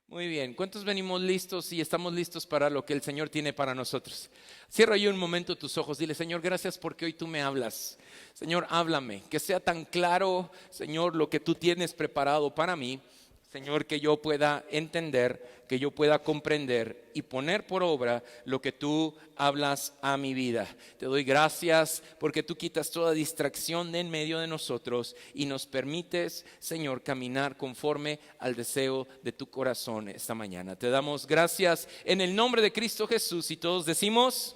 Muy bien, ¿cuántos venimos listos y estamos listos para lo que el Señor tiene para nosotros? Cierra ahí un momento tus ojos, dile: Señor, gracias porque hoy tú me hablas. Señor, háblame, que sea tan claro, Señor, lo que tú tienes preparado para mí. Señor, que yo pueda entender, que yo pueda comprender y poner por obra lo que tú hablas a mi vida. Te doy gracias porque tú quitas toda distracción de en medio de nosotros y nos permites, Señor, caminar conforme al deseo de tu corazón esta mañana. Te damos gracias en el nombre de Cristo Jesús y todos decimos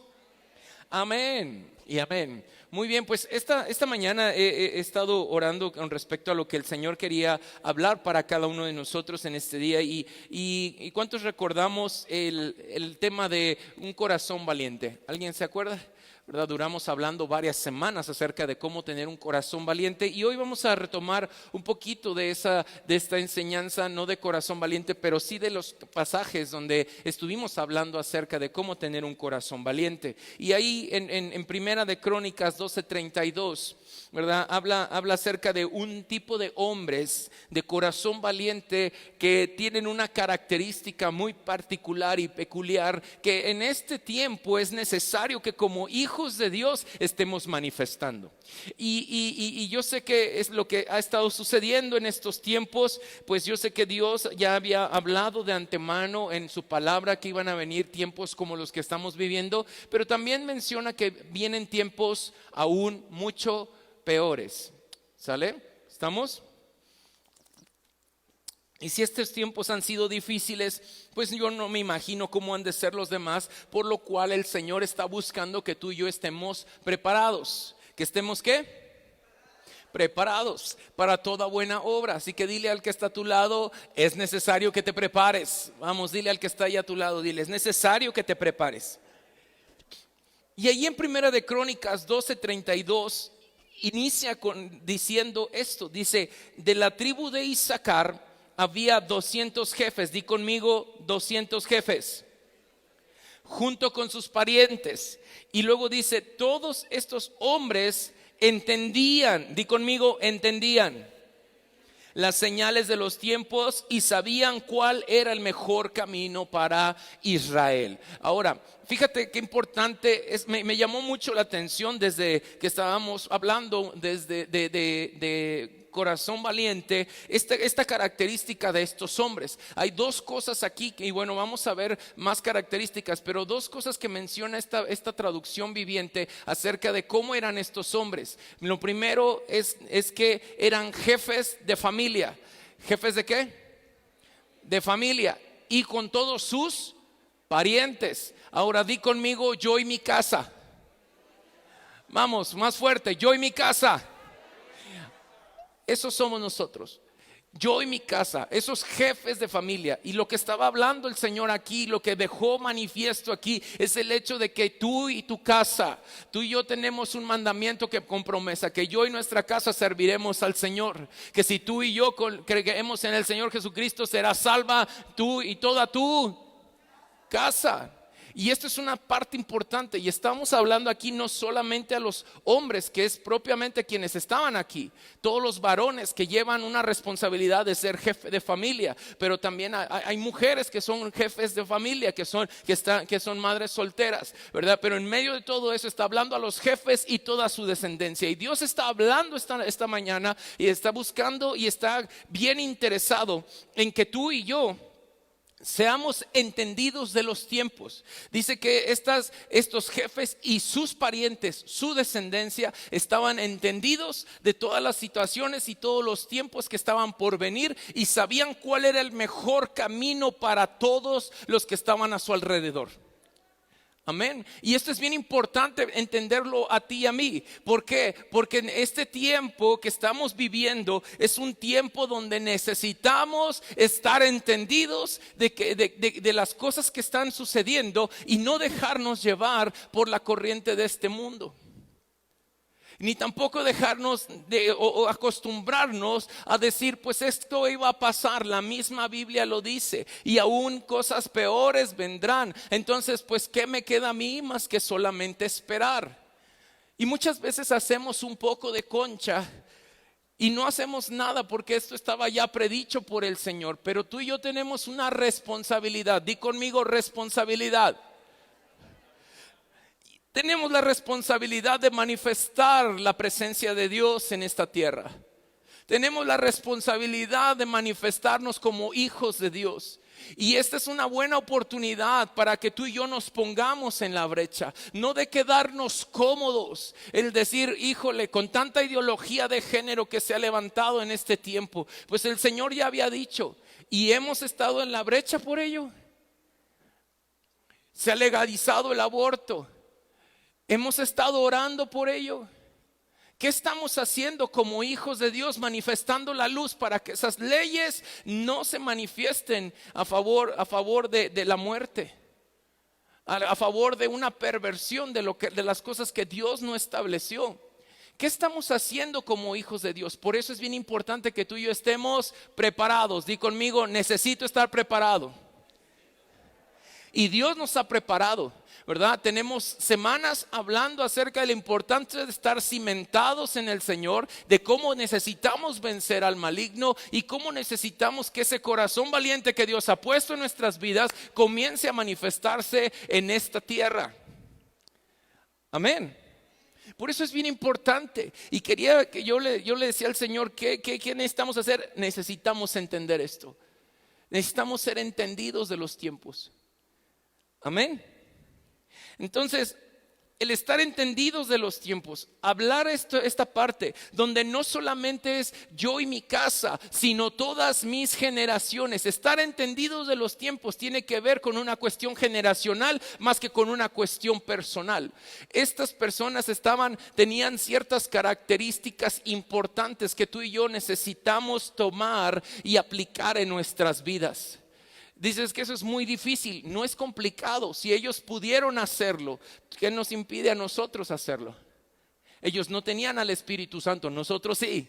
amén y amén. Muy bien, pues esta mañana he estado orando con respecto a lo que el Señor quería hablar para cada uno de nosotros en este día. ¿Y cuántos recordamos el tema de un corazón valiente? ¿Alguien se acuerda? ¿Verdad? Duramos hablando varias semanas acerca de cómo tener un corazón valiente, y hoy vamos a retomar un poquito de esta enseñanza, no de corazón valiente, pero sí de los pasajes donde estuvimos hablando acerca de cómo tener un corazón valiente. Y ahí en Primera de Crónicas 12:32, ¿verdad? Habla acerca de un tipo de hombres de corazón valiente que tienen una característica muy particular y peculiar, que en este tiempo es necesario que como hijos de Dios estemos manifestando. Y yo sé que es lo que ha estado sucediendo en estos tiempos. Pues yo sé que Dios ya había hablado de antemano en su palabra que iban a venir tiempos como los que estamos viviendo, pero también menciona que vienen tiempos aún mucho peores. ¿Sale? ¿Estamos? Y si estos tiempos han sido difíciles, pues yo no me imagino cómo han de ser los demás, por lo cual el Señor está buscando que tú y yo estemos preparados. ¿Que estemos qué? Preparados para toda buena obra. Así que dile al que está a tu lado: es necesario que te prepares. Vamos, dile al que está ahí a tu lado, dile: es necesario que te prepares. Y ahí en Primera de Crónicas 12:32 inicia diciendo esto. Dice: de la tribu de Isaacar había 200 jefes. Di conmigo: 200 jefes, junto con sus parientes. Y luego dice: todos estos hombres entendían, di conmigo, entendían las señales de los tiempos y sabían cuál era el mejor camino para Israel. Ahora, fíjate qué importante es. Me llamó mucho la atención desde que estábamos hablando de corazón valiente, esta característica de estos hombres. Hay dos cosas aquí, y bueno, vamos a ver más características, pero dos cosas que menciona esta traducción viviente acerca de cómo eran estos hombres. Lo primero es que eran jefes de familia. ¿Jefes de qué? De familia, y con todos sus parientes. Ahora di conmigo: yo y mi casa. Vamos, más fuerte: yo y mi casa. Esos somos nosotros, yo y mi casa, esos jefes de familia. Y lo que estaba hablando el Señor aquí, lo que dejó manifiesto aquí, es el hecho de que tú y tu casa, tú y yo tenemos un mandamiento con promesa: que yo y nuestra casa serviremos al Señor. Que si tú y yo creemos en el Señor Jesucristo, será salva tú y toda tu casa. Y esto es una parte importante, y estamos hablando aquí no solamente a los hombres, que es propiamente quienes estaban aquí, todos los varones que llevan una responsabilidad de ser jefe de familia, pero también hay mujeres que son jefes de familia, que son madres solteras, ¿verdad? Pero en medio de todo eso está hablando a los jefes y toda su descendencia. Y Dios está hablando esta mañana, y está buscando y está bien interesado en que tú y yo seamos entendidos de los tiempos. Dice que estos jefes y sus parientes, su descendencia, estaban entendidos de todas las situaciones y todos los tiempos que estaban por venir, y sabían cuál era el mejor camino para todos los que estaban a su alrededor. Amén. Y esto es bien importante entenderlo a ti y a mí. ¿Por qué? Porque en este tiempo que estamos viviendo es un tiempo donde necesitamos estar entendidos de las cosas que están sucediendo, y no dejarnos llevar por la corriente de este mundo. Ni tampoco dejarnos o acostumbrarnos a decir: pues esto iba a pasar, la misma Biblia lo dice, y aún cosas peores vendrán. Entonces, pues ¿qué me queda a mí más que solamente esperar? Y muchas veces hacemos un poco de concha Y no hacemos nada porque esto estaba ya predicho por el Señor. Pero tú y yo tenemos una responsabilidad. Di conmigo, responsabilidad. Tenemos la responsabilidad de manifestar la presencia de Dios en esta tierra. Tenemos la responsabilidad de manifestarnos como hijos de Dios. Y esta es una buena oportunidad para que tú y yo nos pongamos en la brecha. No de quedarnos cómodos. El decir, híjole, con tanta ideología de género que se ha levantado en este tiempo. Pues el Señor ya había dicho. Y hemos estado en la brecha por ello. Se ha legalizado el aborto. Hemos estado orando por ello. ¿Qué estamos haciendo como hijos de Dios? Manifestando la luz para que esas leyes no se manifiesten a favor de la muerte, a favor de una perversión de las cosas que Dios no estableció. ¿Qué estamos haciendo como hijos de Dios? Por eso es bien importante que tú y yo estemos preparados. Di conmigo, necesito estar preparado. Y Dios nos ha preparado, ¿verdad? Tenemos semanas hablando acerca de la importancia de estar cimentados en el Señor, de cómo necesitamos vencer al maligno y cómo necesitamos que ese corazón valiente que Dios ha puesto en nuestras vidas comience a manifestarse en esta tierra. Amén. Por eso es bien importante. Y quería que yo le decía al Señor, ¿qué necesitamos hacer? Necesitamos entender esto. Necesitamos ser entendidos de los tiempos. Amén. Entonces, el estar entendidos de los tiempos, hablar esta parte donde no solamente es yo y mi casa, sino todas mis generaciones. Estar entendidos de los tiempos tiene que ver con una cuestión generacional más que con una cuestión personal. Estas personas tenían ciertas características importantes que tú y yo necesitamos tomar y aplicar en nuestras vidas. Dices que eso es muy difícil, no es complicado. Si ellos pudieron hacerlo, ¿qué nos impide a nosotros hacerlo? Ellos no tenían al Espíritu Santo, nosotros sí.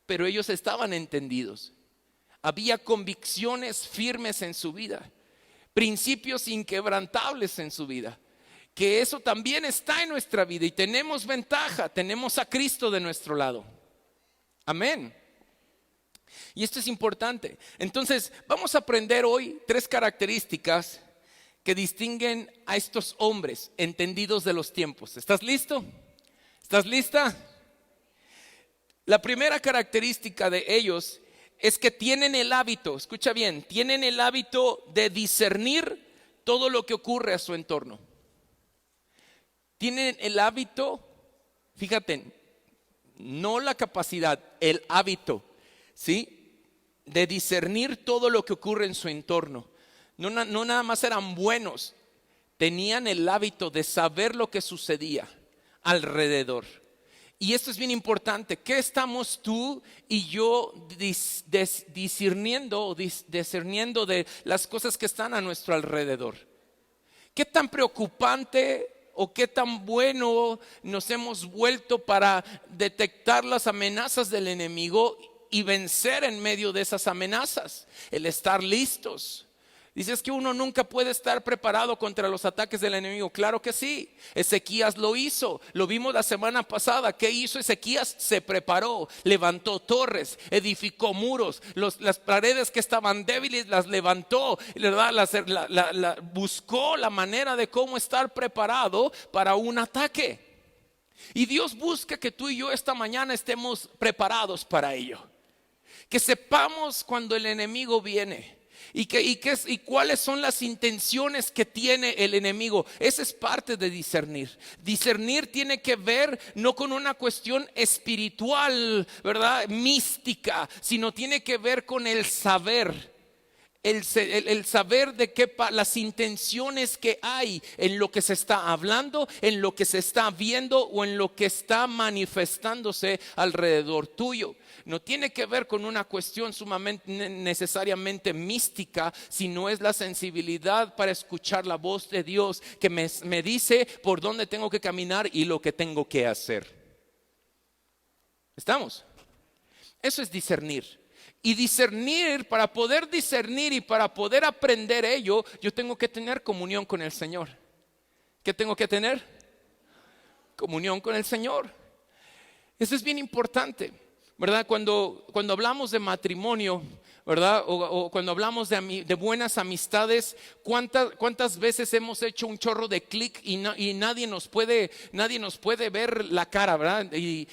Pero ellos estaban entendidos. Había convicciones firmes en su vida, principios inquebrantables en su vida. Que eso también está en nuestra vida y tenemos ventaja, tenemos a Cristo de nuestro lado. Amén. Y esto es importante. Entonces, vamos a aprender hoy 3 características que distinguen a estos hombres entendidos de los tiempos. ¿Estás listo? ¿Estás lista? La primera característica de ellos es que tienen el hábito, escucha bien, tienen el hábito de discernir todo lo que ocurre a su entorno. Tienen el hábito, fíjate, no la capacidad, el hábito, ¿sí? De discernir todo lo que ocurre en su entorno. No nada más eran buenos, tenían el hábito de saber lo que sucedía alrededor. Y esto es bien importante. ¿Qué estamos tú y yo discerniendo de las cosas que están a nuestro alrededor? ¿Qué tan preocupante o qué tan bueno nos hemos vuelto para detectar las amenazas del enemigo y vencer en medio de esas amenazas? El estar listos. Dices que uno nunca puede estar preparado contra los ataques del enemigo. Claro que sí. Ezequías lo hizo. Lo vimos la semana pasada. ¿Qué hizo Ezequías? Se preparó, levantó torres, edificó muros. Las paredes que estaban débiles las levantó, buscó la manera de cómo estar preparado para un ataque. Y Dios busca que tú y yo esta mañana estemos preparados para ello. Que sepamos cuando el enemigo viene y cuáles son las intenciones que tiene el enemigo. Esa es parte de discernir. Discernir tiene que ver no con una cuestión espiritual, ¿verdad? Mística, sino tiene que ver con el saber. El saber de qué las intenciones que hay en lo que se está hablando, en lo que se está viendo o en lo que está manifestándose alrededor tuyo. No tiene que ver con una cuestión sumamente necesariamente mística, sino es la sensibilidad para escuchar la voz de Dios que me dice por dónde tengo que caminar y lo que tengo que hacer. ¿Estamos? Eso es discernir. Y discernir, para poder discernir y para poder aprender ello, yo tengo que tener comunión con el Señor. ¿Qué tengo que tener? Comunión con el Señor. Eso es bien importante, ¿verdad? Cuando hablamos de matrimonio, ¿verdad? O cuando hablamos de buenas amistades, ¿cuántas veces hemos hecho un chorro de clic y nadie nos puede ver la cara, ¿verdad? Y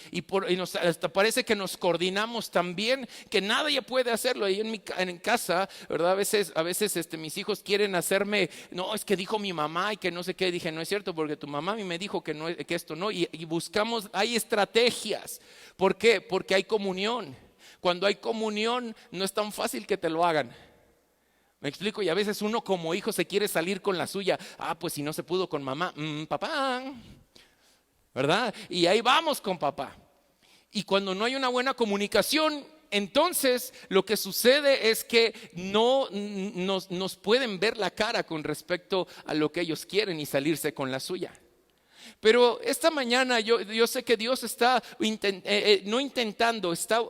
hasta parece que nos coordinamos tan bien que nadie puede hacerlo. Ahí en casa, ¿verdad? A veces mis hijos quieren hacerme, no, es que dijo mi mamá y que no sé qué. Dije, no es cierto, porque tu mamá a mí me dijo que esto no. Y buscamos, hay estrategias. ¿Por qué? Porque hay comunión. Cuando hay comunión no es tan fácil que te lo hagan. Me explico, y a veces uno como hijo se quiere salir con la suya. Pues si no se pudo con mamá, papá, ¿verdad? Y ahí vamos con papá. Y cuando no hay una buena comunicación, entonces lo que sucede es que no nos pueden ver la cara con respecto a lo que ellos quieren y salirse con la suya. Pero esta mañana yo sé que Dios está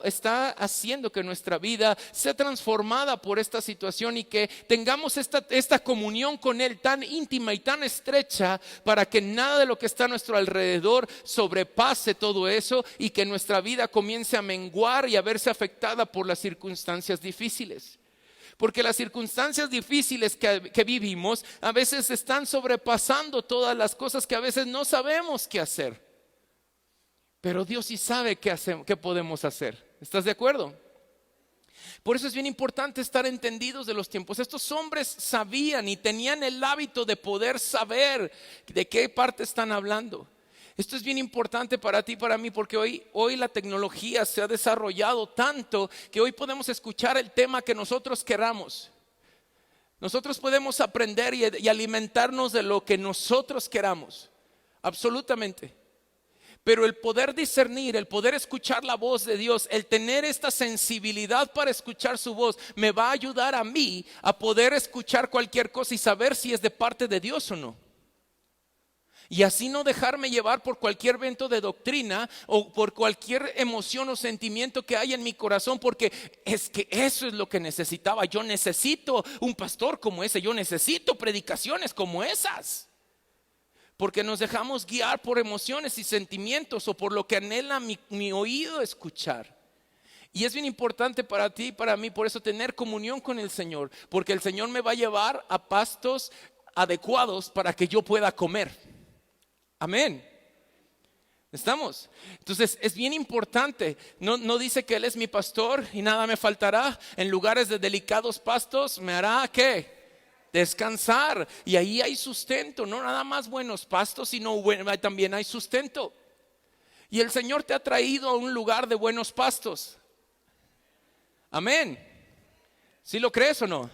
está haciendo que nuestra vida sea transformada por esta situación y que tengamos esta comunión con Él tan íntima y tan estrecha para que nada de lo que está a nuestro alrededor sobrepase todo eso y que nuestra vida comience a menguar y a verse afectada por las circunstancias difíciles. Porque las circunstancias difíciles que vivimos a veces están sobrepasando todas las cosas que a veces no sabemos qué hacer. Pero Dios sí sabe qué podemos hacer. ¿Estás de acuerdo? Por eso es bien importante estar entendidos de los tiempos. Estos hombres sabían y tenían el hábito de poder saber de qué parte están hablando. Esto es bien importante para ti y para mí porque hoy la tecnología se ha desarrollado tanto que hoy podemos escuchar el tema que nosotros queramos. Nosotros podemos aprender y alimentarnos de lo que nosotros queramos, absolutamente. Pero el poder discernir, el poder escuchar la voz de Dios, el tener esta sensibilidad para escuchar su voz, me va a ayudar a mí a poder escuchar cualquier cosa y saber si es de parte de Dios o no. Y así no dejarme llevar por cualquier vento de doctrina o por cualquier emoción o sentimiento que haya en mi corazón, porque es que eso es lo que necesitaba. Yo necesito un pastor como ese, yo necesito predicaciones como esas. Porque nos dejamos guiar por emociones y sentimientos o por lo que anhela mi oído escuchar. Y es bien importante para ti y para mí, por eso tener comunión con el Señor, porque el Señor me va a llevar a pastos adecuados para que yo pueda comer. Amén. ¿Estamos? Entonces es bien importante. No dice que Él es mi pastor y nada me faltará. En lugares de delicados pastos me hará ¿qué? Descansar. Y ahí hay sustento. No nada más buenos pastos, sino también hay sustento. Y el Señor te ha traído a un lugar de buenos pastos. Amén. ¿Sí lo crees o no?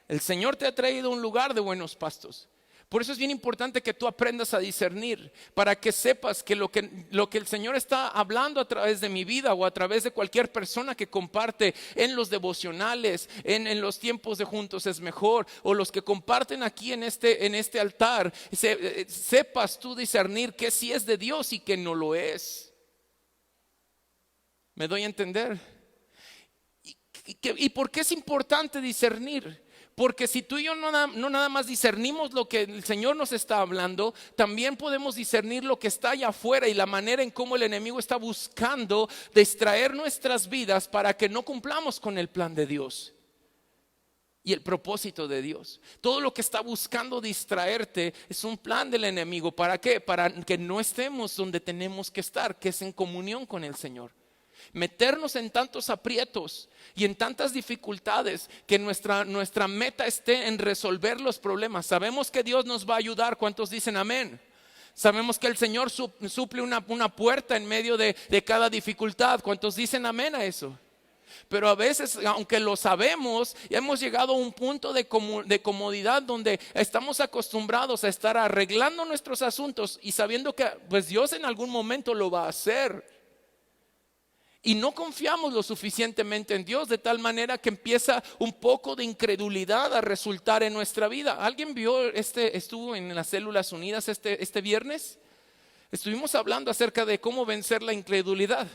El Señor te ha traído a un lugar de buenos pastos. Por eso es bien importante que tú aprendas a discernir, para que sepas que lo que el Señor está hablando a través de mi vida o a través de cualquier persona que comparte en los devocionales, en los tiempos de juntos es mejor, o los que comparten aquí en este altar, sepas tú discernir que sí es de Dios y que no lo es. ¿Me doy a entender? ¿Y por qué es importante discernir? Porque si tú y yo no nada más discernimos lo que el Señor nos está hablando, también podemos discernir lo que está allá afuera y la manera en cómo el enemigo está buscando distraer nuestras vidas para que no cumplamos con el plan de Dios y el propósito de Dios. Todo lo que está buscando distraerte es un plan del enemigo. ¿Para qué? Para que no estemos donde tenemos que estar, que es en comunión con el Señor. Meternos en tantos aprietos y en tantas dificultades que nuestra meta esté en resolver los problemas. Sabemos que Dios nos va a ayudar. ¿Cuántos dicen amén? Sabemos que el Señor suple una puerta en medio de cada dificultad. ¿Cuántos dicen amén a eso? Pero a veces, aunque lo sabemos, hemos llegado a un punto de comodidad donde estamos acostumbrados a estar arreglando nuestros asuntos y sabiendo que pues Dios en algún momento lo va a hacer. Y no confiamos lo suficientemente en Dios, de tal manera que empieza un poco de incredulidad a resultar en nuestra vida. ¿Alguien estuvo en las Células Unidas este viernes? Estuvimos hablando acerca de cómo vencer la incredulidad.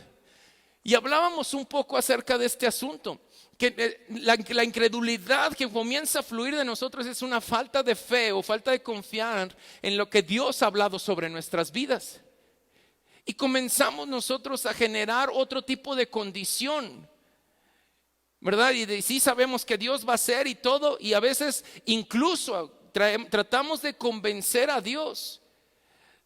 Y hablábamos un poco acerca de este asunto. Que la incredulidad que comienza a fluir de nosotros es una falta de fe o falta de confiar en lo que Dios ha hablado sobre nuestras vidas. Y comenzamos nosotros a generar otro tipo de condición, ¿verdad? Y sí sabemos que Dios va a hacer y todo, y a veces incluso tratamos de convencer a Dios,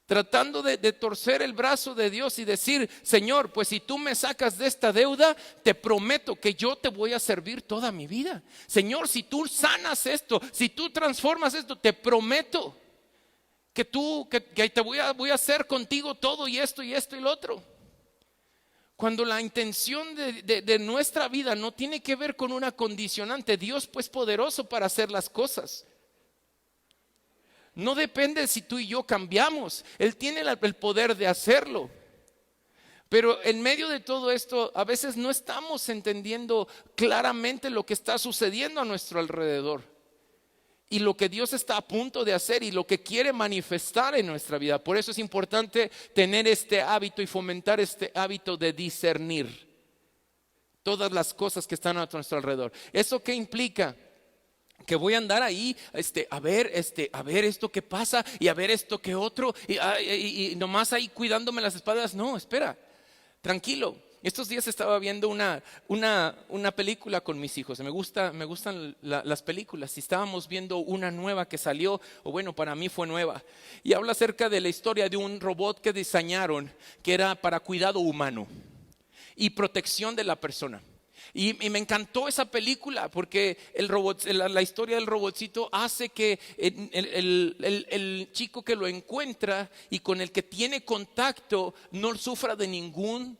tratando de torcer el brazo de Dios y decir: Señor, pues si tú me sacas de esta deuda, te prometo que yo te voy a servir toda mi vida. Señor, si tú sanas esto, si tú transformas esto, te prometo que te voy a hacer contigo todo y esto y esto y lo otro. Cuando la intención de nuestra vida no tiene que ver con una condicionante, Dios pues poderoso para hacer las cosas. No depende si tú y yo cambiamos, Él tiene el poder de hacerlo. Pero en medio de todo esto, a veces no estamos entendiendo claramente lo que está sucediendo a nuestro alrededor y lo que Dios está a punto de hacer y lo que quiere manifestar en nuestra vida. Por eso es importante tener este hábito y fomentar este hábito de discernir todas las cosas que están a nuestro alrededor. ¿Eso qué implica? Que voy a andar ahí a ver esto que pasa y a ver esto que otro y nomás ahí cuidándome las espaldas. No, espera, tranquilo. Estos días estaba viendo una película con mis hijos. Me gustan las películas, y estábamos viendo una nueva que salió, o bueno, para mí fue nueva, y habla acerca de la historia de un robot que diseñaron que era para cuidado humano y protección de la persona. Y me encantó esa película porque la historia del robotcito hace que el chico que lo encuentra y con el que tiene contacto no sufra de ningún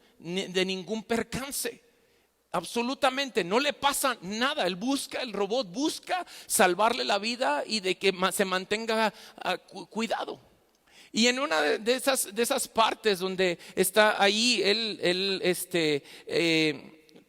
percance. Absolutamente, no le pasa nada. El robot busca salvarle la vida y de que se mantenga cuidado. Y en una de esas partes donde está ahí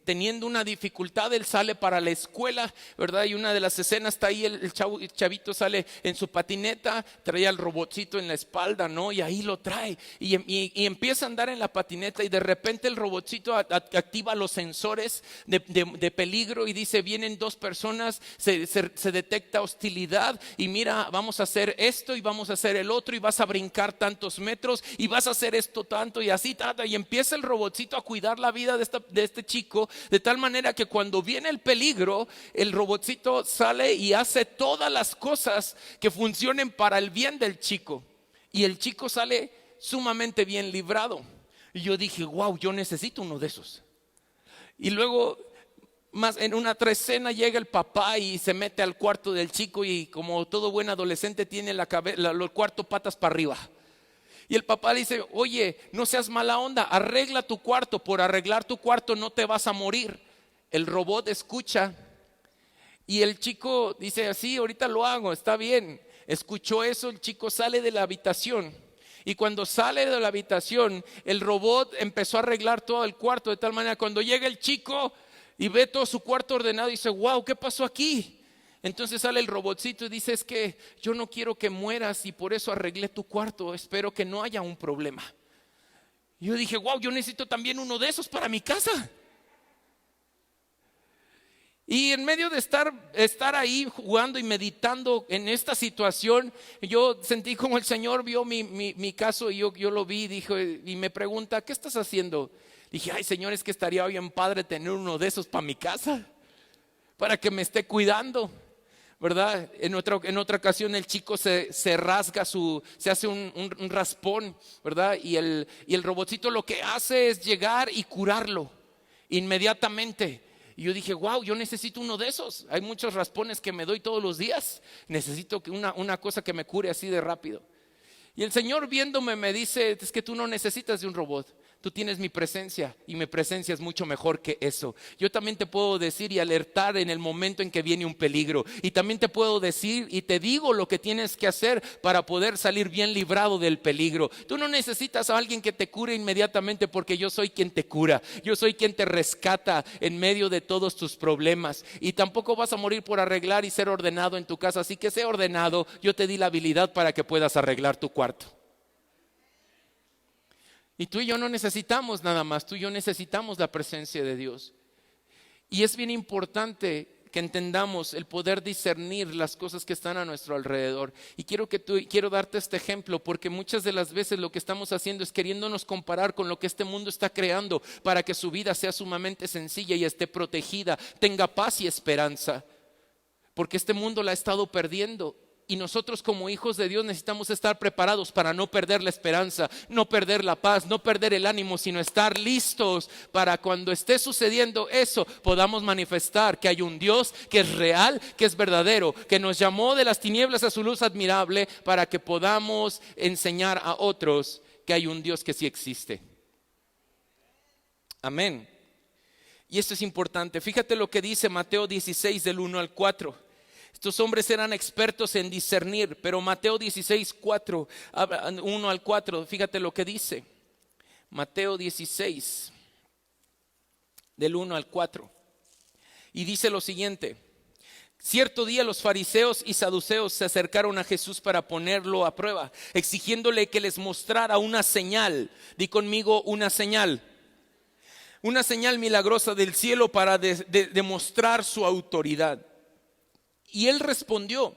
teniendo una dificultad, él sale para la escuela, ¿verdad? Y una de las escenas está ahí, el chavito sale en su patineta, trae al robotcito en la espalda, ¿no? Y ahí lo trae y empieza a andar en la patineta, y de repente el robotcito activa los sensores de peligro y dice: vienen dos personas, se detecta hostilidad, y mira, vamos a hacer esto y vamos a hacer el otro, y vas a brincar tantos metros y vas a hacer esto tanto, y así, y empieza el robotcito a cuidar la vida de este chico, de tal manera que cuando viene el peligro, el robotcito sale y hace todas las cosas que funcionen para el bien del chico, y el chico sale sumamente bien librado. Y yo dije: wow, yo necesito uno de esos. Y luego, más en una otra escena, llega el papá y se mete al cuarto del chico, y como todo buen adolescente tiene el cuarto patas para arriba. Y el papá dice: oye, no seas mala onda, arregla tu cuarto, por arreglar tu cuarto no te vas a morir. El robot escucha y el chico dice: así, ahorita lo hago, está bien. Escuchó eso, el chico sale de la habitación, y cuando sale de la habitación, el robot empezó a arreglar todo el cuarto, de tal manera cuando llega el chico y ve todo su cuarto ordenado, dice: wow, ¿qué pasó aquí? Entonces sale el robotcito y dice: es que yo no quiero que mueras y por eso arreglé tu cuarto, espero que no haya un problema. Y yo dije: wow, yo necesito también uno de esos para mi casa. Y en medio de estar ahí jugando y meditando en esta situación, yo sentí como el Señor vio mi caso, y yo lo vi y me pregunta: ¿qué estás haciendo? Dije: ay, Señor, es que estaría bien padre tener uno de esos para mi casa, para que me esté cuidando, ¿verdad? En otra ocasión el chico se rasga se hace un raspón, ¿verdad? Y el robotcito lo que hace es llegar y curarlo inmediatamente. Y yo dije: wow, yo necesito uno de esos. Hay muchos raspones que me doy todos los días. Necesito una cosa que me cure así de rápido. Y el Señor, viéndome, me dice: es que tú no necesitas de un robot. Tú tienes mi presencia, y mi presencia es mucho mejor que eso. Yo también te puedo decir y alertar en el momento en que viene un peligro. Y también te puedo decir y te digo lo que tienes que hacer para poder salir bien librado del peligro. Tú no necesitas a alguien que te cure inmediatamente, porque yo soy quien te cura. Yo soy quien te rescata en medio de todos tus problemas. Y tampoco vas a morir por arreglar y ser ordenado en tu casa. Así que sé ordenado. Yo te di la habilidad para que puedas arreglar tu cuarto. Y tú y yo no necesitamos nada más, tú y yo necesitamos la presencia de Dios. Y es bien importante que entendamos el poder discernir las cosas que están a nuestro alrededor. Y quiero darte este ejemplo, porque muchas de las veces lo que estamos haciendo es queriéndonos comparar con lo que este mundo está creando para que su vida sea sumamente sencilla y esté protegida, tenga paz y esperanza. Porque este mundo la ha estado perdiendo. Y nosotros como hijos de Dios necesitamos estar preparados para no perder la esperanza, no perder la paz, no perder el ánimo, sino estar listos para cuando esté sucediendo eso, podamos manifestar que hay un Dios que es real, que es verdadero, que nos llamó de las tinieblas a su luz admirable, para que podamos enseñar a otros que hay un Dios que sí existe. Amén. Y esto es importante. Fíjate lo que dice Mateo 16 del 1 al 4. Estos hombres eran expertos en discernir, pero Mateo 16, 1 al 4, fíjate lo que dice. Mateo 16, del 1 al 4. Y dice lo siguiente: cierto día los fariseos y saduceos se acercaron a Jesús para ponerlo a prueba, exigiéndole que les mostrara una señal. Di conmigo, una señal. Una señal milagrosa del cielo para demostrar su autoridad. Y él respondió: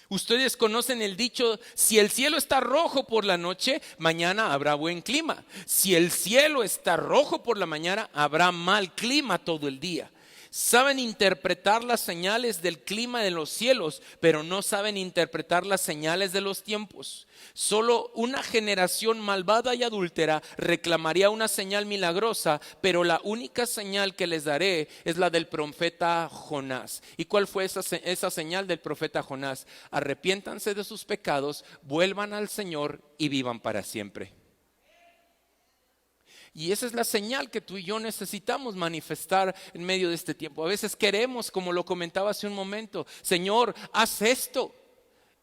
ustedes conocen el dicho, si el cielo está rojo por la noche, mañana habrá buen clima. Si el cielo está rojo por la mañana, habrá mal clima todo el día. Saben interpretar las señales del clima de los cielos, pero no saben interpretar las señales de los tiempos. Solo una generación malvada y adúltera reclamaría una señal milagrosa, pero la única señal que les daré es la del profeta Jonás. ¿Y cuál fue esa señal del profeta Jonás? Arrepiéntanse de sus pecados, vuelvan al Señor y vivan para siempre. Y esa es la señal que tú y yo necesitamos manifestar en medio de este tiempo. A veces queremos, como lo comentaba hace un momento: Señor, haz esto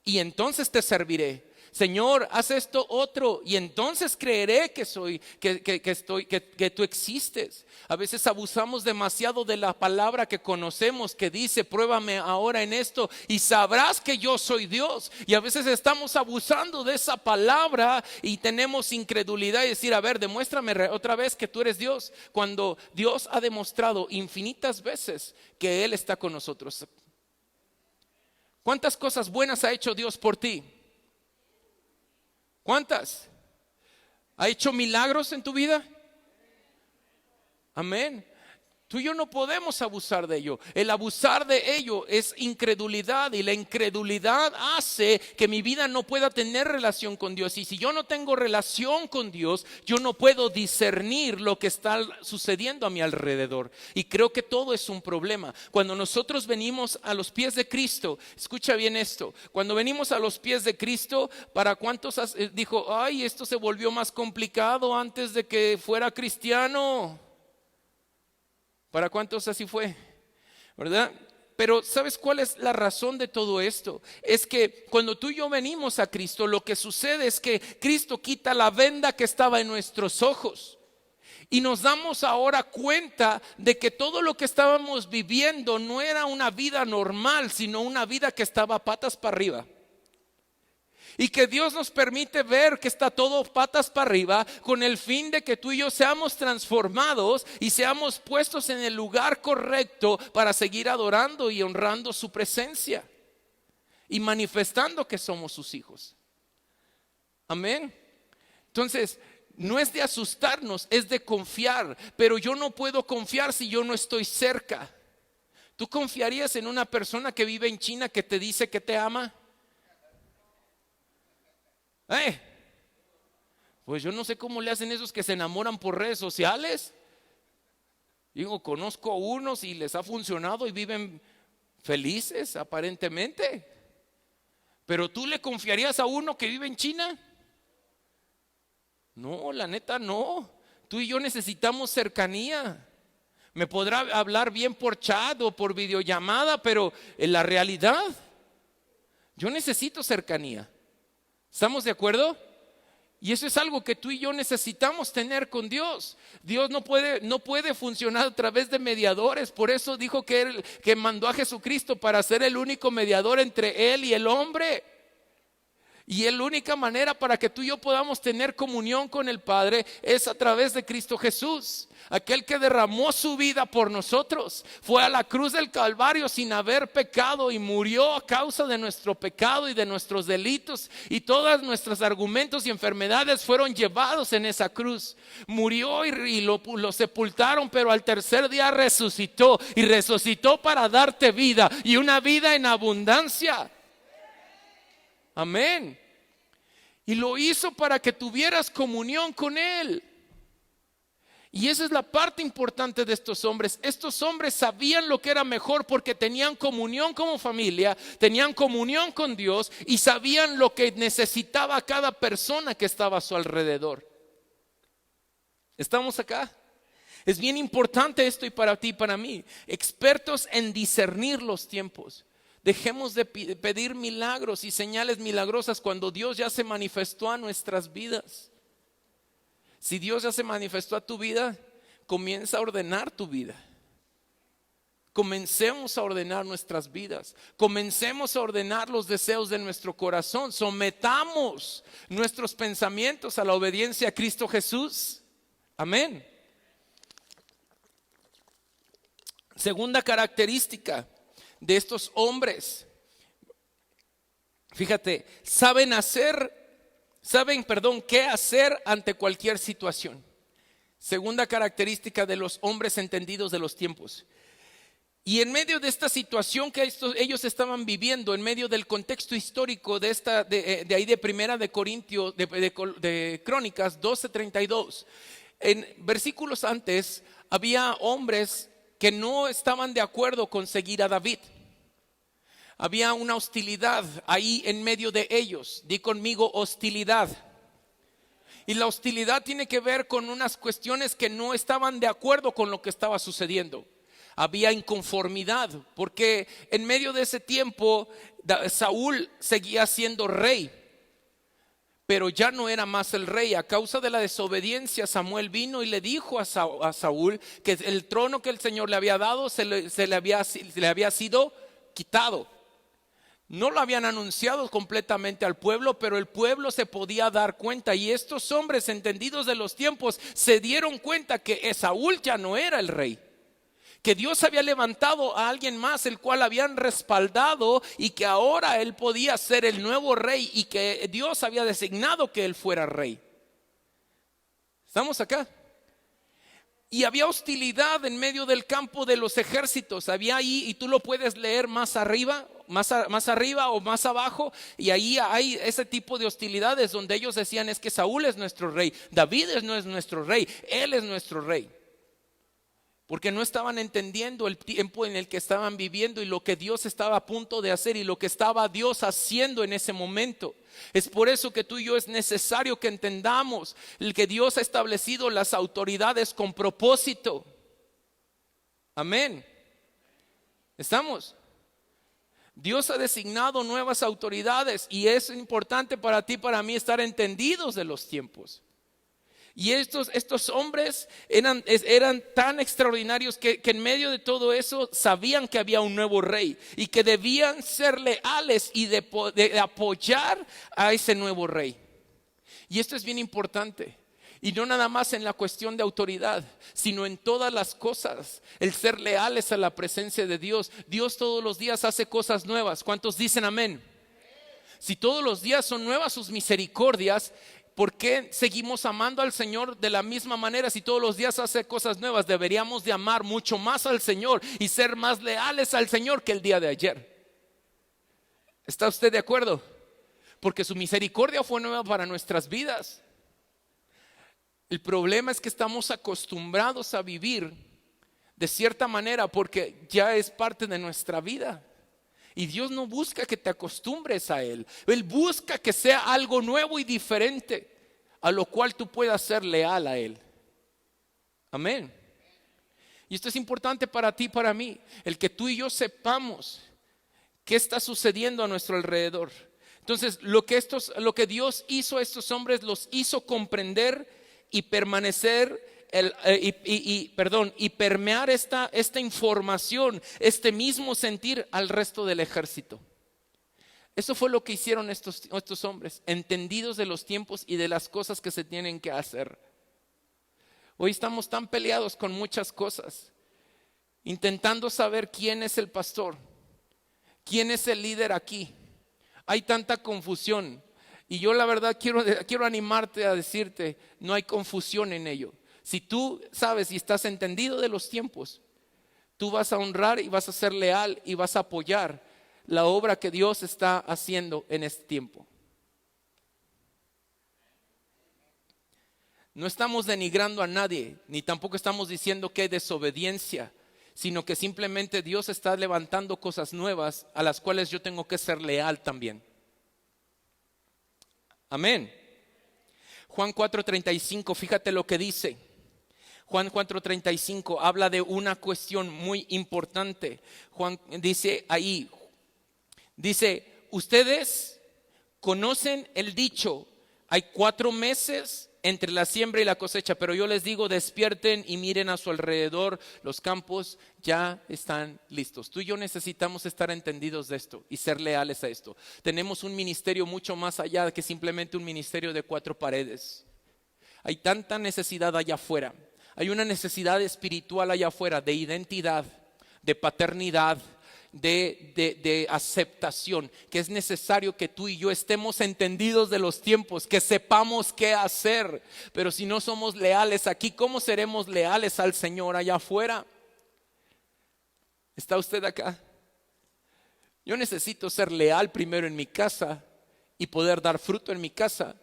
y entonces te serviré. Señor, haz esto otro y entonces creeré que tú existes. A veces abusamos demasiado de la palabra que conocemos, que dice: pruébame ahora en esto y sabrás que yo soy Dios. Y a veces estamos abusando de esa palabra y tenemos incredulidad y decir: a ver, demuéstrame otra vez que tú eres Dios, cuando Dios ha demostrado infinitas veces que Él está con nosotros. ¿Cuántas cosas buenas ha hecho Dios por ti? ¿Cuántas? ¿Ha hecho milagros en tu vida? Amén. Tú y yo no podemos abusar de ello. El abusar de ello es incredulidad, y la incredulidad hace que mi vida no pueda tener relación con Dios. Y si yo no tengo relación con Dios, yo no puedo discernir lo que está sucediendo a mi alrededor. Y creo que todo es un problema. Cuando nosotros venimos a los pies de Cristo, escucha bien esto: cuando venimos a los pies de Cristo, ¿para cuántos dijo: ay, esto se volvió más complicado antes de que fuera cristiano? ¿Para cuántos así fue? ¿Verdad? Pero ¿sabes cuál es la razón de todo esto? Es que cuando tú y yo venimos a Cristo, lo que sucede es que Cristo quita la venda que estaba en nuestros ojos. Y nos damos ahora cuenta de que todo lo que estábamos viviendo no era una vida normal, sino una vida que estaba patas para arriba. Y que Dios nos permite ver que está todo patas para arriba, con el fin de que tú y yo seamos transformados y seamos puestos en el lugar correcto para seguir adorando y honrando su presencia y manifestando que somos sus hijos. Amén. Entonces, no es de asustarnos, es de confiar. Pero yo no puedo confiar si yo no estoy cerca. ¿Tú confiarías en una persona que vive en China que te dice que te ama? Pues yo no sé cómo le hacen esos que se enamoran por redes sociales. Digo, conozco unos y les ha funcionado y viven felices aparentemente. Pero ¿tú le confiarías a uno que vive en China? No, la neta no. Tú y yo necesitamos cercanía. Me podrá hablar bien por chat o por videollamada, pero en la realidad yo necesito cercanía. ¿Estamos de acuerdo? Y eso es algo que tú y yo necesitamos tener con Dios. Dios no puede funcionar a través de mediadores. Por eso dijo que mandó a Jesucristo para ser el único mediador entre Él y el hombre. Y la única manera para que tú y yo podamos tener comunión con el Padre es a través de Cristo Jesús. Aquel que derramó su vida por nosotros, fue a la cruz del Calvario sin haber pecado y murió a causa de nuestro pecado y de nuestros delitos, y todos nuestros argumentos y enfermedades fueron llevados en esa cruz. Murió y lo sepultaron, pero al tercer día resucitó, y resucitó para darte vida, y una vida en abundancia. Amén. Y lo hizo para que tuvieras comunión con Él. Y esa es la parte importante de estos hombres. Estos hombres sabían lo que era mejor porque tenían comunión como familia, tenían comunión con Dios y sabían lo que necesitaba cada persona que estaba a su alrededor. ¿Estamos acá? Es bien importante esto, y para ti y para mí. Expertos en discernir los tiempos. Dejemos de pedir milagros y señales milagrosas cuando Dios ya se manifestó a nuestras vidas. Si Dios ya se manifestó a tu vida, comienza a ordenar tu vida. Comencemos a ordenar nuestras vidas. Comencemos a ordenar los deseos de nuestro corazón. Sometamos nuestros pensamientos a la obediencia a Cristo Jesús. Amén. Segunda característica de estos hombres. Fíjate, saben qué hacer ante cualquier situación. Segunda característica de los hombres entendidos de los tiempos. Y en medio de esta situación que ellos estaban viviendo, en medio del contexto histórico de ahí de Primera de Corintios, de Crónicas 12:32, en versículos antes había hombres que no estaban de acuerdo con seguir a David. Había una hostilidad ahí en medio de ellos. Di conmigo, hostilidad. Y la hostilidad tiene que ver con unas cuestiones que no estaban de acuerdo con lo que estaba sucediendo. Había inconformidad, porque en medio de ese tiempo Saúl seguía siendo rey, pero ya no era más el rey. A causa de la desobediencia, Samuel vino y le dijo a Saúl que el trono que el Señor le había dado le había sido quitado. No lo habían anunciado completamente al pueblo, pero el pueblo se podía dar cuenta, y estos hombres entendidos de los tiempos se dieron cuenta que Saúl ya no era el rey, que Dios había levantado a alguien más, el cual habían respaldado, y que ahora él podía ser el nuevo rey, y que Dios había designado que él fuera rey. ¿Estamos acá? Y había hostilidad en medio del campo de los ejércitos. Había ahí, y tú lo puedes leer más arriba, más arriba o más abajo, y ahí hay ese tipo de hostilidades donde ellos decían: es que Saúl es nuestro rey, David no es nuestro rey, él es nuestro rey. Porque no estaban entendiendo el tiempo en el que estaban viviendo y lo que Dios estaba a punto de hacer y lo que estaba Dios haciendo en ese momento. Es por eso que tú y yo es necesario que entendamos el que Dios ha establecido las autoridades con propósito. Amén. ¿Estamos? Dios ha designado nuevas autoridades, y es importante para ti y para mí estar entendidos de los tiempos. Y estos hombres eran tan extraordinarios que en medio de todo eso sabían que había un nuevo rey y que debían ser leales y de apoyar a ese nuevo rey. Y esto es bien importante. Y no nada más en la cuestión de autoridad, sino en todas las cosas. El ser leales a la presencia de Dios. Dios todos los días hace cosas nuevas. ¿Cuántos dicen amén? Si todos los días son nuevas sus misericordias, ¿por qué seguimos amando al Señor de la misma manera? Si todos los días hace cosas nuevas, deberíamos de amar mucho más al Señor y ser más leales al Señor que el día de ayer. ¿Está usted de acuerdo? Porque su misericordia fue nueva para nuestras vidas. El problema es que estamos acostumbrados a vivir de cierta manera porque ya es parte de nuestra vida. Y Dios no busca que te acostumbres a Él. Él busca que sea algo nuevo y diferente, a lo cual tú puedas ser leal a Él. Amén. Y esto es importante para ti y para mí. El que tú y yo sepamos qué está sucediendo a nuestro alrededor. Entonces, lo que Dios hizo a estos hombres, los hizo comprender y permanecer y permear esta información, este mismo sentir al resto del ejército. Eso fue lo que hicieron estos hombres, entendidos de los tiempos y de las cosas que se tienen que hacer. Hoy estamos tan peleados con muchas cosas, intentando saber quién es el pastor, quién es el líder aquí. Hay tanta confusión y yo la verdad quiero animarte a decirte, no hay confusión en ello. Si tú sabes y estás entendido de los tiempos, tú vas a honrar y vas a ser leal y vas a apoyar la obra que Dios está haciendo en este tiempo. No estamos denigrando a nadie, ni tampoco estamos diciendo que hay desobediencia, sino que simplemente Dios está levantando cosas nuevas a las cuales yo tengo que ser leal también. Amén. Juan 4:35, fíjate lo que dice. Juan 4:35 habla de una cuestión muy importante. Juan dice ahí, ustedes conocen el dicho, hay 4 meses entre la siembra y la cosecha, pero yo les digo, despierten y miren a su alrededor, los campos ya están listos. Tú y yo necesitamos estar entendidos de esto y ser leales a esto. Tenemos un ministerio mucho más allá que simplemente un ministerio de 4 paredes. Hay tanta necesidad allá afuera. Hay una necesidad espiritual allá afuera de identidad, de paternidad, de aceptación, que es necesario que tú y yo estemos entendidos de los tiempos, que sepamos qué hacer. Pero si no somos leales aquí, ¿cómo seremos leales al Señor allá afuera? ¿Está usted acá? Yo necesito ser leal primero en mi casa y poder dar fruto en mi casa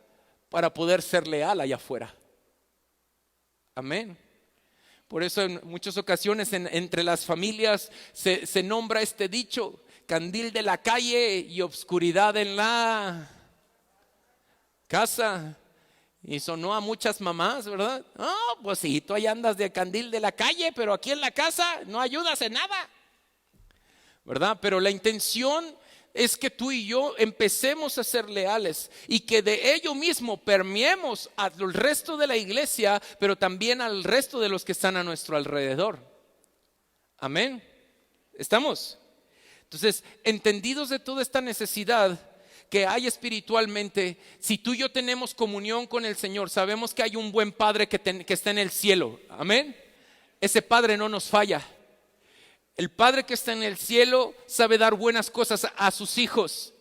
para poder ser leal allá afuera. Amén. Por eso en muchas ocasiones entre las familias se nombra este dicho, candil de la calle y obscuridad en la casa. Y sonó a muchas mamás, ¿verdad? Pues sí, tú ahí andas de candil de la calle, pero aquí en la casa no ayudas en nada, ¿verdad? Pero la intención es que tú y yo empecemos a ser leales y que de ello mismo permeemos al resto de la iglesia, pero también al resto de los que están a nuestro alrededor. Amén. ¿Estamos? Entonces, entendidos de toda esta necesidad que hay espiritualmente, si tú y yo tenemos comunión con el Señor, sabemos que hay un buen Padre que está en el cielo. Amén. Ese Padre no nos falla. El Padre que está en el cielo sabe dar buenas cosas a sus hijos.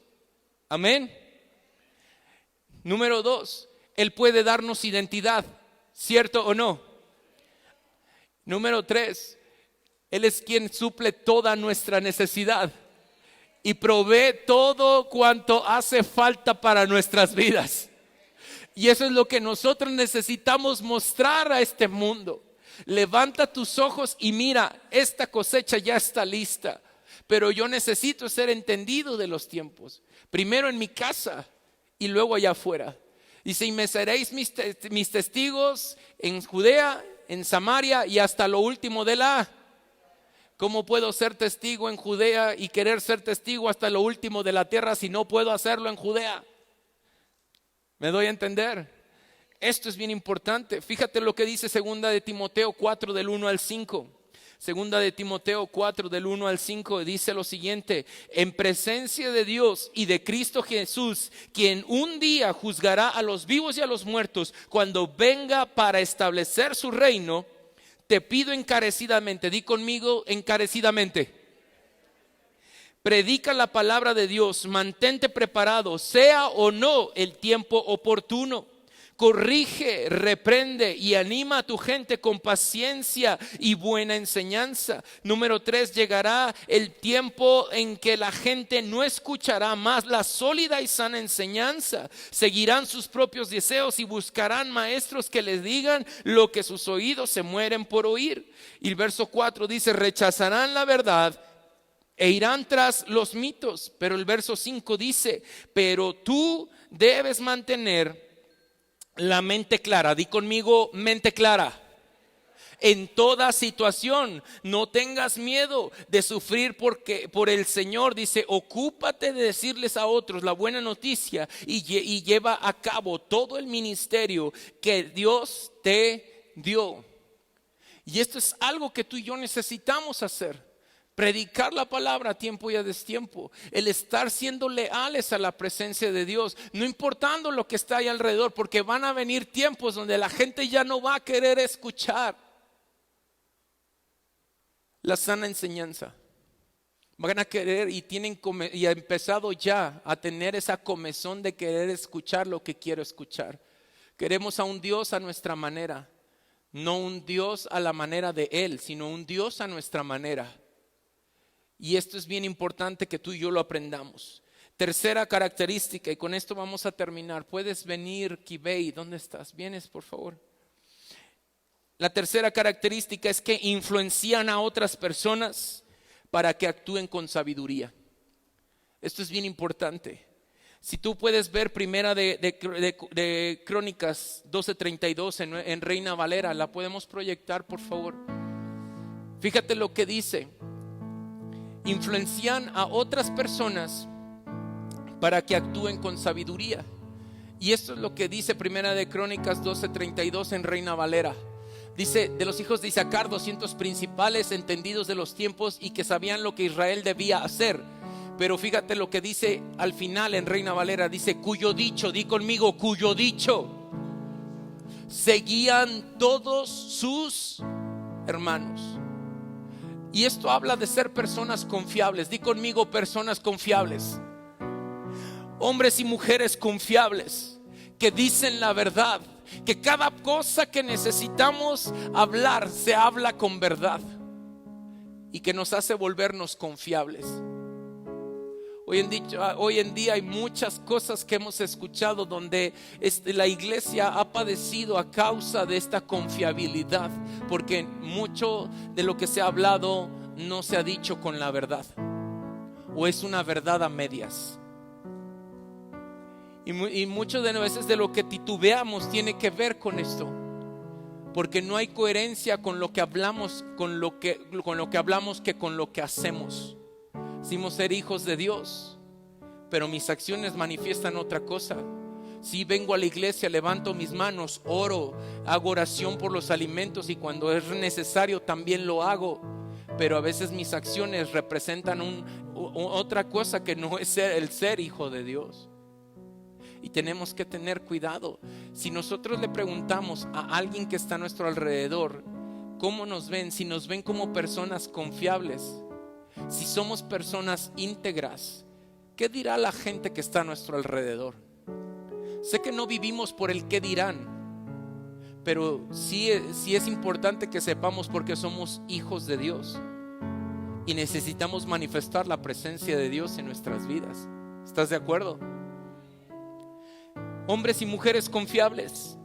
Amén. Número 2, Él puede darnos identidad, ¿cierto o no? Número 3, Él es quien suple toda nuestra necesidad y provee todo cuanto hace falta para nuestras vidas. Y eso es lo que nosotros necesitamos mostrar a este mundo. Levanta tus ojos y mira, esta cosecha ya está lista, pero yo necesito ser entendido de los tiempos. Primero en mi casa y luego allá afuera. Dice, y me seréis mis testigos en Judea, en Samaria y hasta lo último de la... ¿Cómo puedo ser testigo en Judea y querer ser testigo hasta lo último de la tierra si no puedo hacerlo en Judea? ¿Me doy a entender? Esto es bien importante. Fíjate lo que dice 2 de Timoteo 4 del 1 al 5. 2 de Timoteo 4 del 1 al 5 dice lo siguiente: en presencia de Dios y de Cristo Jesús, quien un día juzgará a los vivos y a los muertos cuando venga para establecer su reino, te pido encarecidamente, di conmigo encarecidamente. Predica la palabra de Dios, mantente preparado, sea o no el tiempo oportuno. Corrige, reprende y anima a tu gente con paciencia y buena enseñanza. Número 3, llegará el tiempo en que la gente no escuchará más la sólida y sana enseñanza. Seguirán sus propios deseos y buscarán maestros que les digan lo que sus oídos se mueren por oír. Y el verso 4 dice, rechazarán la verdad e irán tras los mitos. Pero el verso 5 dice, pero tú debes mantener la mente clara. Di conmigo, mente clara. En toda situación, no tengas miedo de sufrir porque por el Señor. Dice, ocúpate de decirles a otros la buena noticia y lleva a cabo todo el ministerio que Dios te dio. Y esto es algo que tú y yo necesitamos hacer. Predicar la palabra a tiempo y a destiempo. El estar siendo leales a la presencia de Dios, no importando lo que está ahí alrededor, porque van a venir tiempos donde la gente ya no va a querer escuchar la sana enseñanza. Van a querer y ha empezado ya a tener esa comezón de querer escuchar lo que quiero escuchar. Queremos a un Dios a nuestra manera, no un Dios a la manera de Él, sino un Dios a nuestra manera. Y esto es bien importante que tú y yo lo aprendamos. Tercera característica, y con esto vamos a terminar. Puedes venir, Kibei, ¿dónde estás? ¿Vienes, por favor? La tercera característica es que influencian a otras personas para que actúen con sabiduría. Esto es bien importante. Si tú puedes ver primera de Crónicas 12:32 en Reina Valera, la podemos proyectar, por favor. Fíjate lo que dice. Influencian a otras personas para que actúen con sabiduría. Y esto es lo que dice primera de Crónicas 12:32 en Reina Valera. Dice, de los hijos de Isaacar, 200 principales entendidos de los tiempos y que sabían lo que Israel debía hacer. Pero fíjate lo que dice al final en Reina Valera. Dice, cuyo dicho, di conmigo, cuyo dicho seguían todos sus hermanos. Y esto habla de ser personas confiables. Di conmigo, personas confiables. Hombres y mujeres confiables que dicen la verdad. Que cada cosa que necesitamos hablar se habla con verdad. Y que nos hace volvernos confiables. Hoy en día hay muchas cosas que hemos escuchado donde la iglesia ha padecido a causa de esta confiabilidad, porque mucho de lo que se ha hablado no se ha dicho con la verdad, o es una verdad a medias. Y muchas de las veces de lo que titubeamos tiene que ver con esto, porque no hay coherencia con lo que hablamos, con lo que hablamos que con lo que hacemos. Decimos ser hijos de Dios, pero mis acciones manifiestan otra cosa. Si vengo a la iglesia, levanto mis manos, oro, hago oración por los alimentos y cuando es necesario también lo hago, pero a veces mis acciones representan otra cosa que no es el ser hijo de Dios. Y tenemos que tener cuidado. Si nosotros le preguntamos a alguien que está a nuestro alrededor, ¿cómo nos ven? Si nos ven como personas confiables, si somos personas íntegras, ¿qué dirá la gente que está a nuestro alrededor? Sé que no vivimos por el qué dirán, pero sí es importante que sepamos porque somos hijos de Dios y necesitamos manifestar la presencia de Dios en nuestras vidas. ¿Estás de acuerdo? Hombres y mujeres confiables.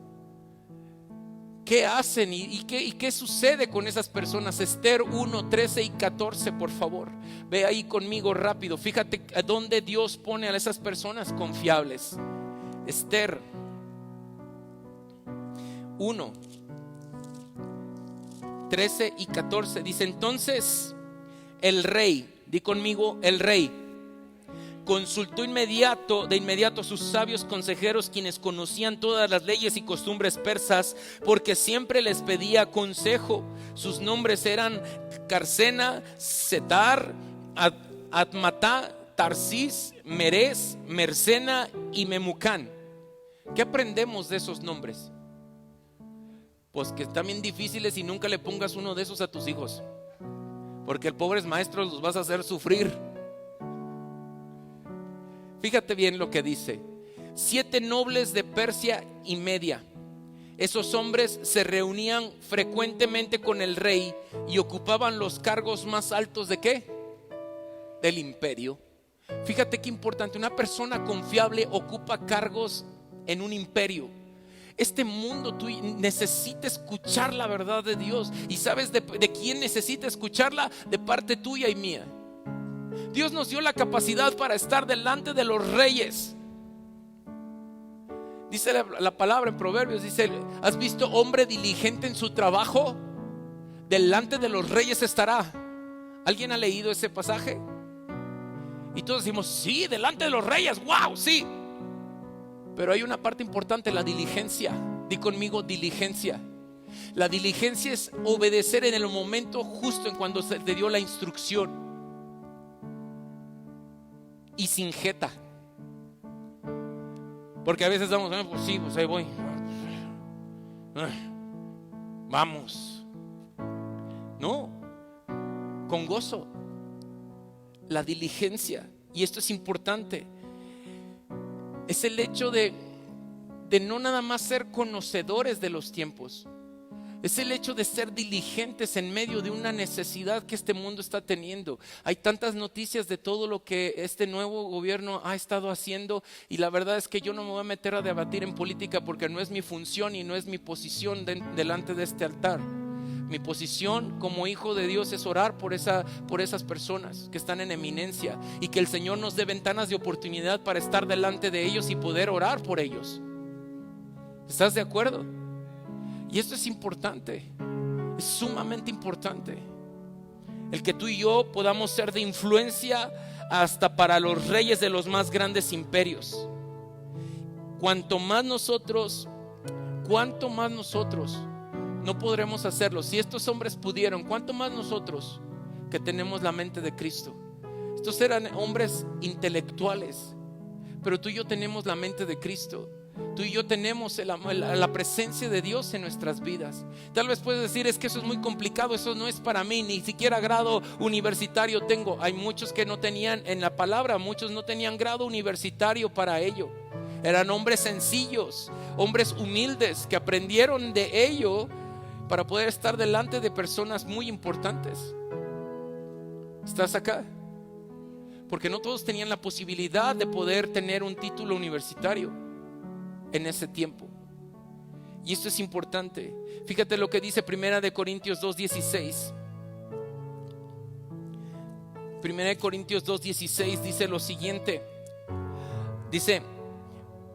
¿Qué hacen y qué sucede con esas personas? Esther 1, 13 y 14, por favor. Ve ahí conmigo rápido. Fíjate a dónde Dios pone a esas personas confiables. Esther 1, 13 y 14 dice: entonces el rey, di conmigo, el rey consultó de inmediato a sus sabios consejeros, quienes conocían todas las leyes y costumbres persas, porque siempre les pedía consejo. Sus nombres eran Carsena, Setar, Admatá, Tarsis, Meres, Mersena y Memucán. ¿Qué aprendemos de esos nombres? Pues que están bien difíciles y nunca le pongas uno de esos a tus hijos, porque el pobres maestros los vas a hacer sufrir. Fíjate bien lo que dice: 7 nobles de Persia y Media. Esos hombres se reunían frecuentemente con el rey y ocupaban los cargos más altos ¿de qué? Del imperio. Fíjate qué importante, una persona confiable ocupa cargos en un imperio. Este mundo tú necesita escuchar la verdad de Dios. ¿Y sabes de quién necesita escucharla? De parte tuya y mía. Dios nos dio la capacidad para estar delante de los reyes. Dice la palabra en Proverbios, dice: ¿has visto hombre diligente en su trabajo? Delante de los reyes estará. ¿Alguien ha leído ese pasaje? Y todos decimos: sí, delante de los reyes, wow, sí. Pero hay una parte importante, la diligencia. Di conmigo, diligencia. La diligencia es obedecer en el momento justo, en cuando se te dio la instrucción, y sin jeta. Porque a veces damos, pues sí, pues ahí voy, vamos. No, con gozo. La diligencia, y esto es importante, es el hecho de no nada más ser conocedores de los tiempos. Es el hecho de ser diligentes en medio de una necesidad que este mundo está teniendo. Hay tantas noticias de todo lo que este nuevo gobierno ha estado haciendo, y la verdad es que yo no me voy a meter a debatir en política porque no es mi función y no es mi posición delante de este altar. Mi posición como hijo de Dios es orar por esas personas que están en eminencia, y que el Señor nos dé ventanas de oportunidad para estar delante de ellos y poder orar por ellos. ¿Estás de acuerdo? Y esto es importante, es sumamente importante. El que tú y yo podamos ser de influencia hasta para los reyes de los más grandes imperios. Cuanto más nosotros no podremos hacerlo. Si estos hombres pudieron, ¿cuánto más nosotros que tenemos la mente de Cristo? Estos eran hombres intelectuales, pero tú y yo tenemos la mente de Cristo. Tú y yo tenemos la presencia de Dios en nuestras vidas. Tal vez puedes decir, es que eso es muy complicado, eso no es para mí, ni siquiera grado universitario tengo. Hay muchos que no tenían en la palabra, muchos no tenían grado universitario para ello. Eran hombres sencillos, hombres humildes que aprendieron de ello para poder estar delante de personas muy importantes. ¿Estás acá? Porque no todos tenían la posibilidad de poder tener un título universitario en ese tiempo. Y esto es importante. Fíjate lo que dice 1 Corintios 2:16. 1 Corintios 2:16 dice lo siguiente. Dice: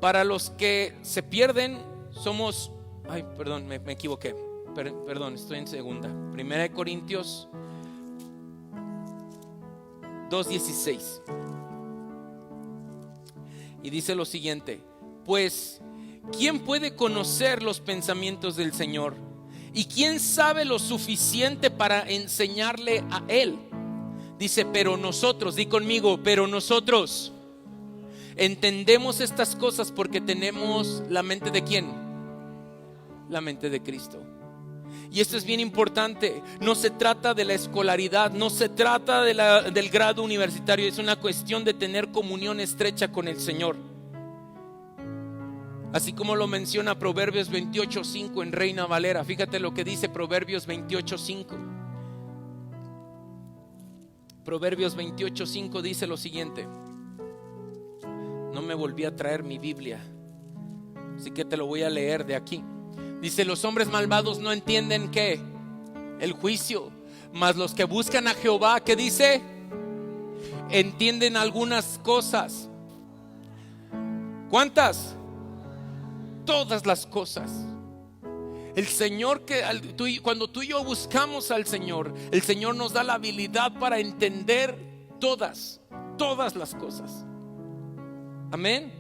para los que se pierden somos... Ay, perdón, me equivoqué. Perdón, estoy en segunda. 1 Corintios 2:16. Y dice lo siguiente: pues, ¿quién puede conocer los pensamientos del Señor? ¿Y quién sabe lo suficiente para enseñarle a Él? Dice, pero nosotros, di conmigo, pero nosotros entendemos estas cosas porque tenemos la mente ¿de quién? La mente de Cristo. Y esto es bien importante. No se trata de la escolaridad, no se trata del grado universitario. Es una cuestión de tener comunión estrecha con el Señor. Así como lo menciona Proverbios 28:5 en Reina Valera. Fíjate lo que dice Proverbios 28:5. Proverbios 28:5 dice lo siguiente. No me volví a traer mi Biblia, así que te lo voy a leer de aquí. Dice: los hombres malvados no entienden ¿qué? El juicio, mas los que buscan a Jehová, ¿qué dice? Entienden algunas cosas. ¿Cuántas? Todas las cosas. El Señor, cuando tú y yo buscamos al Señor, el Señor nos da la habilidad para entender todas las cosas. Amén.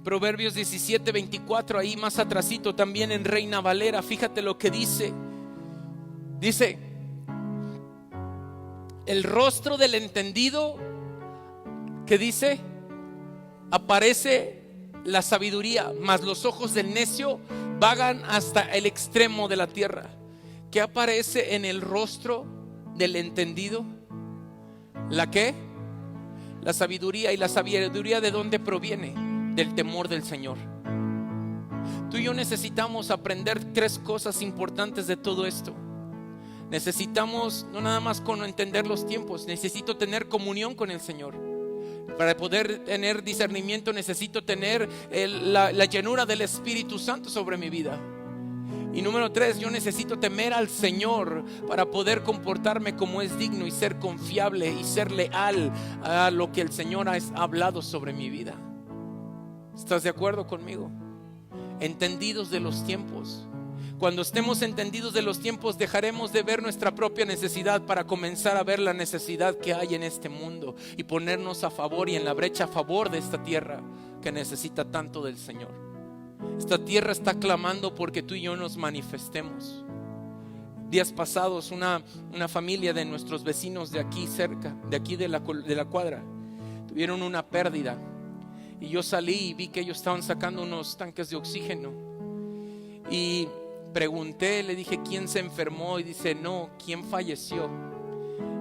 Proverbios 17:24, ahí más atrasito también en Reina Valera. Fíjate lo que dice. Dice: el rostro del entendido, ¿qué dice? Aparece la sabiduría, mas los ojos del necio vagan hasta el extremo de la tierra. ¿Qué aparece en el rostro del entendido? ¿La qué? La sabiduría. ¿Y la sabiduría de dónde proviene? Del temor del Señor. Tú y yo necesitamos aprender 3 cosas importantes de todo esto. Necesitamos no nada más con entender los tiempos, necesito tener comunión con el Señor. Para poder tener discernimiento necesito tener la llenura del Espíritu Santo sobre mi vida. Y número 3, yo necesito temer al Señor para poder comportarme como es digno y ser confiable y ser leal a lo que el Señor ha hablado sobre mi vida. ¿Estás de acuerdo conmigo? Entendidos de los tiempos. Cuando estemos entendidos de los tiempos, dejaremos de ver nuestra propia necesidad para comenzar a ver la necesidad que hay en este mundo y ponernos a favor y en la brecha a favor de esta tierra que necesita tanto del Señor. Esta tierra está clamando porque tú y yo nos manifestemos. Días pasados una familia de nuestros vecinos de aquí cerca, de aquí de la cuadra, tuvieron una pérdida. Y yo salí y vi que ellos estaban sacando unos tanques de oxígeno. Y pregunté, le dije, ¿quién se enfermó? Y dice, no, ¿quién falleció?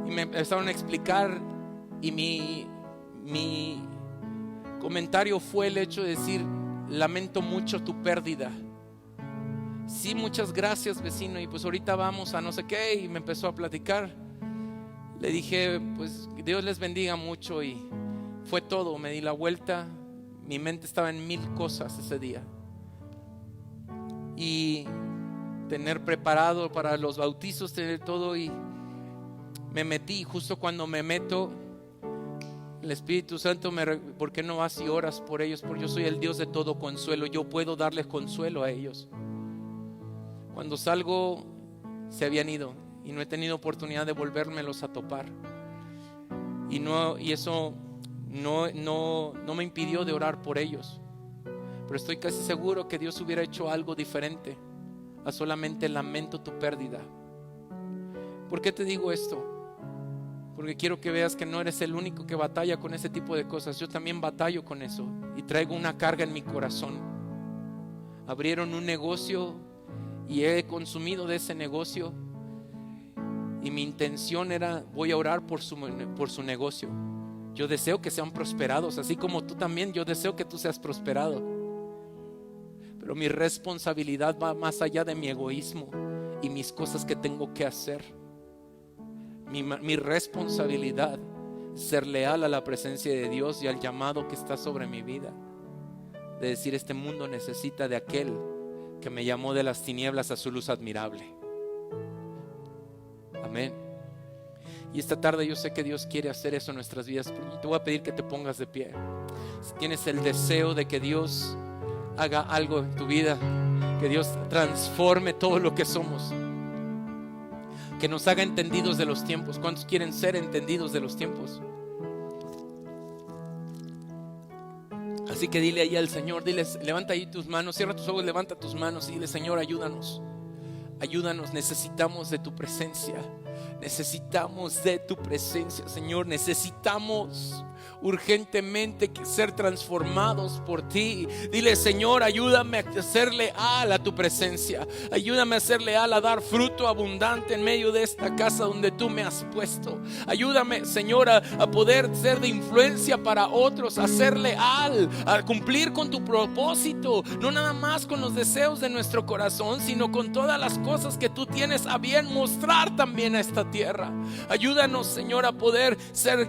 Y me empezaron a explicar. Y mi comentario fue el hecho de decir, lamento mucho tu pérdida. Sí, muchas gracias, vecino. Y pues ahorita vamos a no sé qué. Y me empezó a platicar. Le dije, pues Dios les bendiga mucho. Y fue todo, me di la vuelta. Mi mente estaba en 1000 cosas ese día. Y tener preparado para los bautizos, tener todo. Y me metí. Justo cuando me meto, el Espíritu Santo ¿por qué no vas y oras por ellos? Porque yo soy el Dios de todo consuelo. Yo puedo darles consuelo a ellos. Cuando salgo, se habían ido. Y no he tenido oportunidad de volvérmelos a topar. Y eso no me impidió de orar por ellos. Pero estoy casi seguro que Dios hubiera hecho algo diferente a solamente lamento tu pérdida. ¿Por qué te digo esto? Porque quiero que veas que no eres el único que batalla con ese tipo de cosas. Yo también batallo con eso y traigo una carga en mi corazón. Abrieron un negocio y he consumido de ese negocio. Y mi intención era, voy a orar por su negocio. Yo deseo que sean prosperados, así como tú también. Yo deseo que tú seas prosperado. Pero mi responsabilidad va más allá de mi egoísmo y mis cosas que tengo que hacer. Mi responsabilidad es ser leal a la presencia de Dios y al llamado que está sobre mi vida. De decir, este mundo necesita de aquel que me llamó de las tinieblas a su luz admirable. Amén. Y esta tarde yo sé que Dios quiere hacer eso en nuestras vidas. Te voy a pedir que te pongas de pie. Si tienes el deseo de que Dios haga algo en tu vida, que Dios transforme todo lo que somos, que nos haga entendidos de los tiempos. ¿Cuántos quieren ser entendidos de los tiempos? Así que dile ahí al Señor, diles, levanta ahí tus manos, cierra tus ojos, levanta tus manos y dile, Señor, ayúdanos. Ayúdanos, necesitamos de tu presencia. Necesitamos de tu presencia, Señor. Necesitamos urgentemente ser transformados por ti. Dile, Señor, ayúdame a ser leal a tu presencia. Ayúdame a ser leal, a dar fruto abundante en medio de esta casa donde tú me has puesto. Ayúdame, Señor, a poder ser de influencia para otros, a ser leal, a cumplir con tu propósito, no nada más con los deseos de nuestro corazón, sino con todas las cosas que tú tienes a bien mostrar también a esta tierra. Ayúdanos, Señor, a poder ser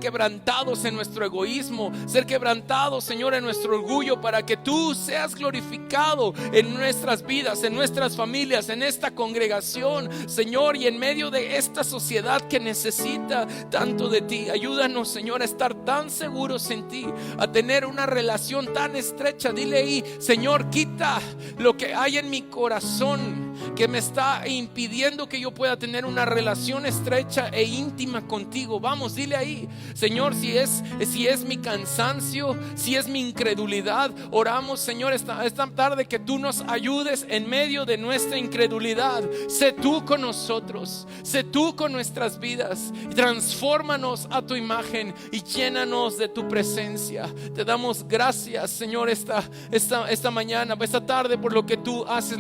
quebrantados en nuestro egoísmo, ser quebrantados, Señor, en nuestro orgullo, para que tú seas glorificado en nuestras vidas, en nuestras familias, en esta congregación, Señor, y en medio de esta sociedad que necesita tanto de ti. Ayúdanos, Señor, a estar tan seguros en ti, a tener una relación tan estrecha. Dile ahí, Señor, quita lo que hay en mi corazón que me está impidiendo que yo pueda tener una relación estrecha e íntima contigo. Vamos, dile ahí, Señor, si es mi cansancio, si es mi incredulidad, oramos, Señor, esta tarde que tú nos ayudes en medio de nuestra incredulidad. Sé tú con nosotros, sé tú con nuestras vidas, transfórmanos a tu imagen y llénanos de tu presencia. Te damos gracias, Señor, esta mañana, esta tarde, por lo que tú haces.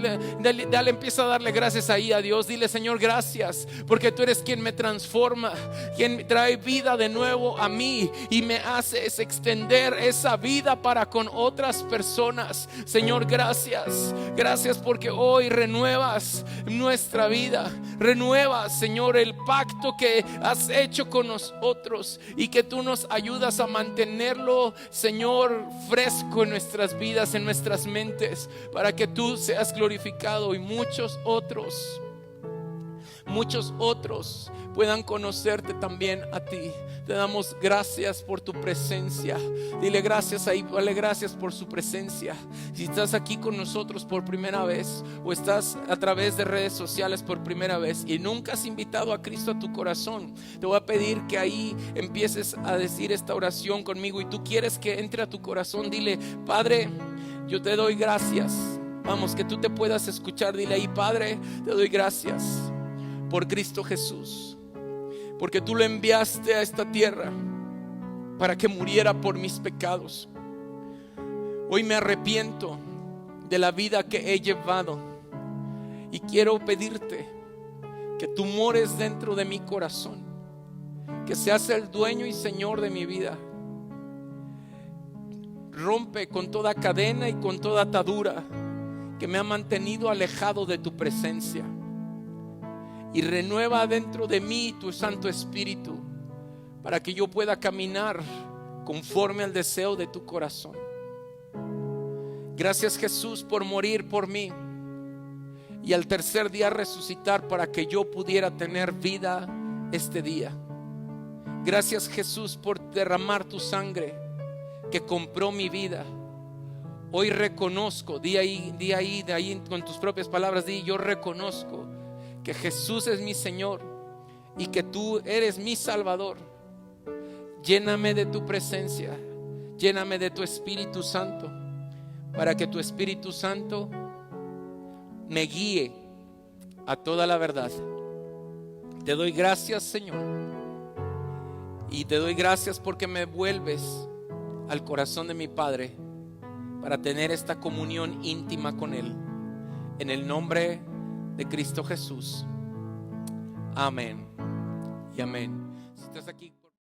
Empieza a darle gracias ahí a Dios. Dile, Señor, gracias, porque tú eres quien me transforma, quien trae vida de nuevo a mí y me haces extender esa vida para con otras personas. Señor, gracias porque hoy renuevas nuestra vida, renuevas, Señor, el pacto que has hecho con nosotros y que tú nos ayudas a mantenerlo, Señor, fresco en nuestras vidas, en nuestras mentes, para que tú seas glorificado y muchos otros puedan conocerte también a ti. Te damos gracias por tu presencia. Dile gracias ahí, dale gracias por su presencia. Si estás aquí con nosotros por primera vez, o estás a través de redes sociales por primera vez y nunca has invitado a Cristo a tu corazón, te voy a pedir que ahí empieces a decir esta oración conmigo. Y tú quieres que entre a tu corazón, dile: Padre, Yo te doy gracias. Vamos, que tú te puedas escuchar. Dile ahí: Padre, te doy gracias por Cristo Jesús, porque tú lo enviaste a esta tierra para que muriera por mis pecados. Hoy me arrepiento de la vida que he llevado y quiero pedirte que tú mores dentro de mi corazón, que seas el dueño y Señor de mi vida. Rompe con toda cadena y con toda atadura que me ha mantenido alejado de tu presencia, y renueva dentro de mí tu Santo Espíritu para que yo pueda caminar conforme al deseo de tu corazón. Gracias, Jesús, por morir por mí y al tercer día resucitar para que yo pudiera tener vida este día. Gracias, Jesús, por derramar tu sangre que compró mi vida. Hoy reconozco, di ahí con tus propias palabras, yo reconozco que Jesús es mi Señor y que tú eres mi Salvador. Lléname de tu presencia, lléname de tu Espíritu Santo, para que tu Espíritu Santo me guíe a toda la verdad. Te doy gracias, Señor, y te doy gracias porque me vuelves al corazón de mi Padre para tener esta comunión íntima con Él. En el nombre de Cristo Jesús. Amén y amén. Si estás aquí